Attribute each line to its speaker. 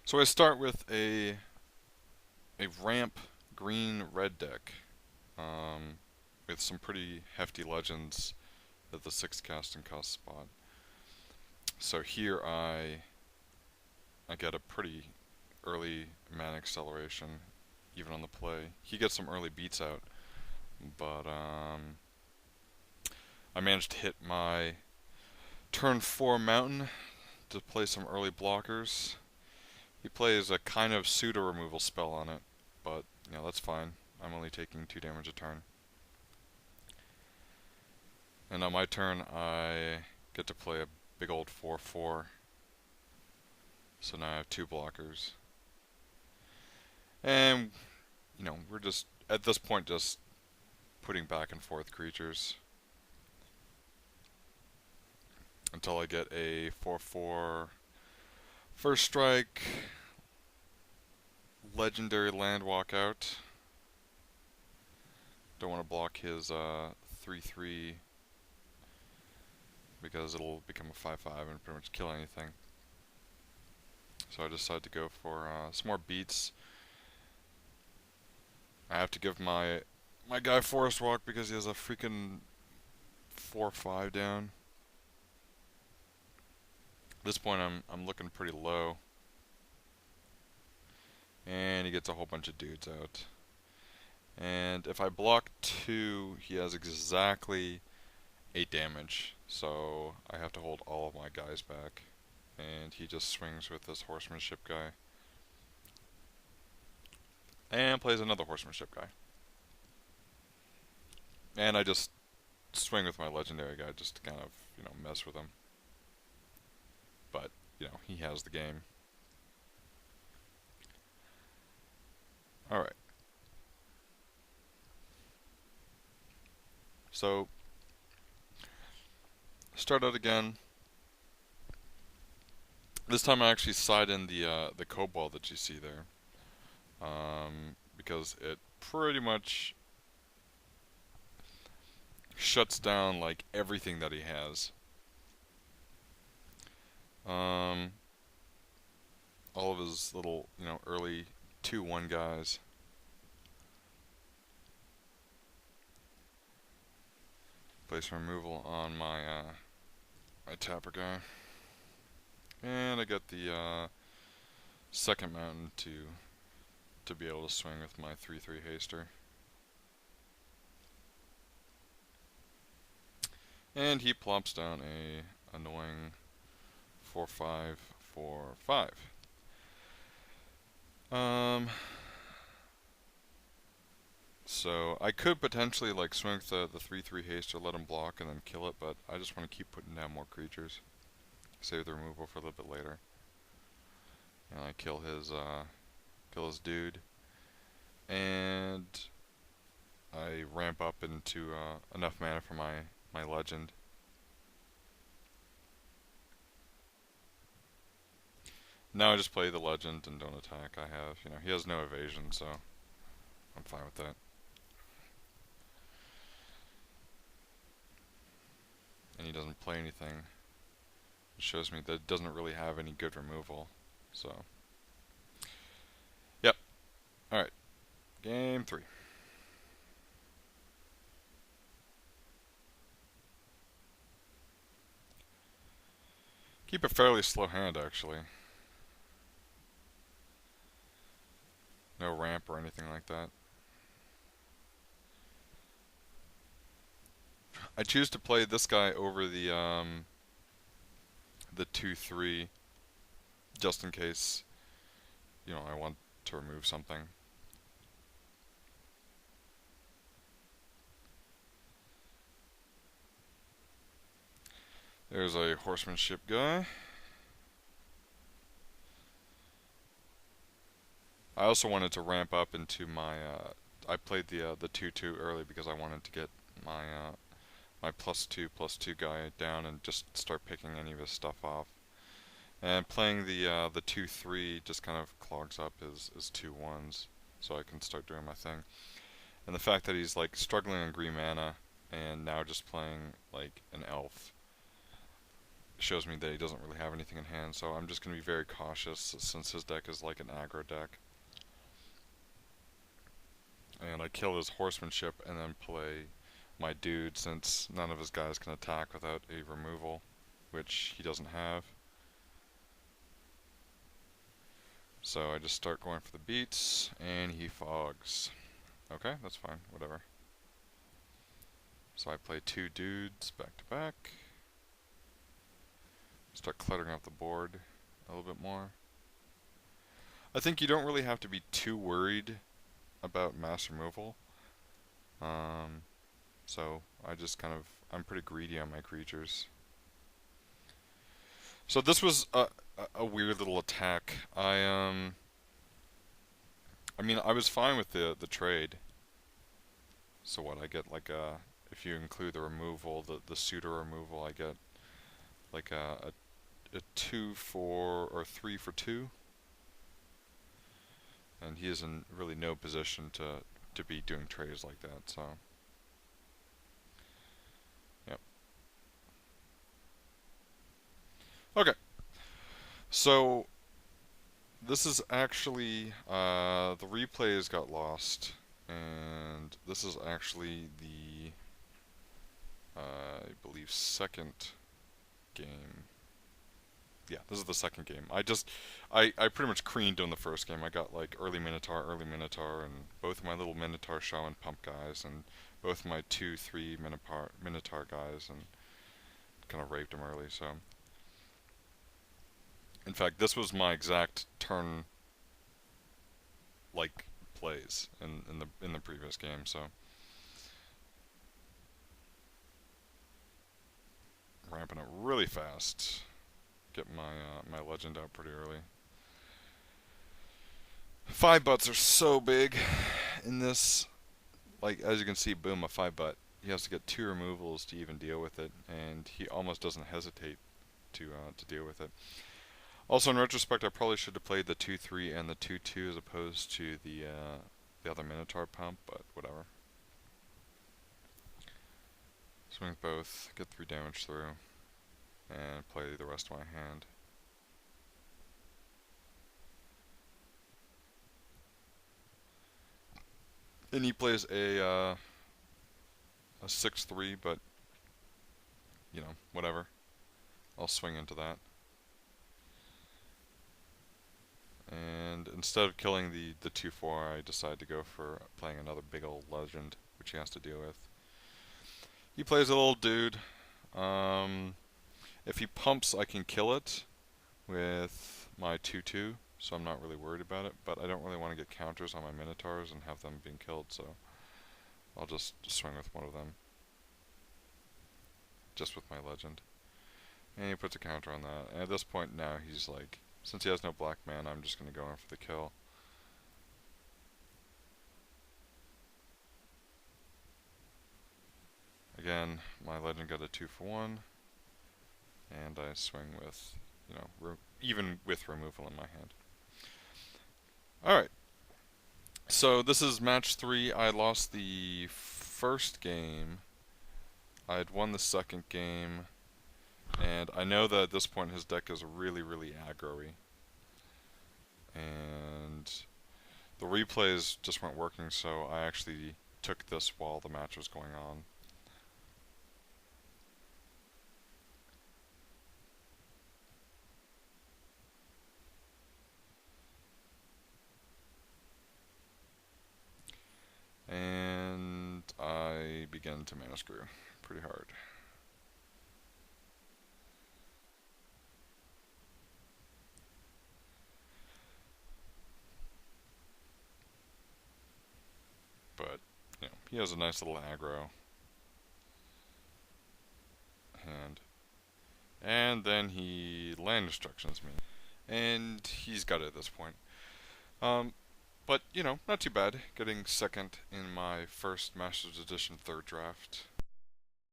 Speaker 1: So I start with a ramp green red deck um, with some pretty hefty legends at the 6 casting cost spot. So here I get a pretty early mana acceleration even on the play. He gets some early beats out, but I managed to hit my turn 4 mountain to play some early blockers. He plays a kind of pseudo removal spell on it, but that's fine. I'm only taking 2 damage a turn. And on my turn, I get to play a big old 4/4. So now I have 2 blockers. And, we're just, at this point, just putting back and forth creatures until I get a 4/4 first strike, legendary land walkout. Don't want to block his 3/3 because it'll become a 5/5 and pretty much kill anything. So I decide to go for some more beats. I have to give my guy Forest Walk because he has a freaking 4/5 down. At this point I'm looking pretty low. And he gets a whole bunch of dudes out. And if I block 2, he has exactly 8 damage. So I have to hold all of my guys back. And he just swings with this horsemanship guy. And plays another horsemanship guy. And I just swing with my legendary guy just to kind of, mess with him. But, he has the game. Alright. So, start out again. This time I actually side in the Cobalt that you see there. Because it pretty much shuts down like everything that he has. All of his little, early 2/1 guys. Place removal on my tapper guy. And I get the second mountain to be able to swing with my 3/3 haster. And he plops down a annoying 4/5 4/5. So I could potentially like swing with the 3/3 haster, let him block, and then kill it, but I just want to keep putting down more creatures. Save the removal for a little bit later. And I kill his dude, and I ramp up into enough mana for my legend. Now I just play the legend and don't attack. I have, he has no evasion, so I'm fine with that. And he doesn't play anything. It shows me that it doesn't really have any good removal. So, yep. Alright. Game 3. Keep a fairly slow hand, actually. No ramp or anything like that. I choose to play this guy over the 2/3 just in case, I want to remove something. There's a horsemanship guy. I also wanted to ramp up into my. I played the 2/2 early because I wanted to get my +2/+2 guy down and just start picking any of his stuff off. And playing the 2/3 just kind of clogs up his 2/1s, so I can start doing my thing. And the fact that he's like struggling on green mana and now just playing like an elf shows me that he doesn't really have anything in hand, so I'm just going to be very cautious since his deck is like an aggro deck. And I kill his horsemanship and then play my dude since none of his guys can attack without a removal, which he doesn't have. So I just start going for the beats, and he fogs. Okay, that's fine, whatever. So I play 2 dudes back to back. Start cluttering up the board a little bit more. I think you don't really have to be too worried about mass removal. So I just I'm pretty greedy on my creatures. So this was a weird little attack. I mean, I was fine with the trade. So what, I get like if you include the removal, the suitor removal, I get like a 2 for, or 3 for 2. And he is in really no position to be doing trades like that, so. Yep. Okay. So, this is actually, the replays got lost, and this is actually the, I believe, second game. Yeah, this is the second game. I pretty much creamed on the first game. I got like early Minotaur, and both of my little Minotaur Shaman pump guys, and both my 2-3 Minotaur guys, and kind of raped them early, so. In fact, this was my exact turn, like, plays in the previous game, so. Ramping up really fast. Get my legend out pretty early. 5 butts are so big in this. Like, as you can see, boom, a 5 butt. He has to get 2 removals to even deal with it, and he almost doesn't hesitate to deal with it. Also, in retrospect, I probably should have played the 2-3 and the 2-2 as opposed to the other Minotaur pump, but whatever. Swing both, get 3 damage through, and play the rest of my hand. And he plays a 6-3, but, you know, whatever. I'll swing into that. And instead of killing the 2-4, I decide to go for playing another big old legend, which he has to deal with. He plays a little dude. If he pumps, I can kill it with my 2-2, so I'm not really worried about it, but I don't really want to get counters on my Minotaurs and have them being killed, so I'll just swing with one of them. Just with my legend. And he puts a counter on that. And at this point now, he's like, since he has no black mana, I'm just going to go in for the kill. Again, my legend got a 2 for 1. And I swing with, you know, even with removal in my hand. Alright. So this is match 3. I lost the first game. I had won the second game. And I know that at this point his deck is really, really aggro-y. And the replays just weren't working, so I actually took this while the match was going on. And I began to mana screw pretty hard. But, you know, he has a nice little aggro hand. And then he land instructions me. And he's got it at this point. But, you know, not too bad. Getting second in my first Masters Edition third draft.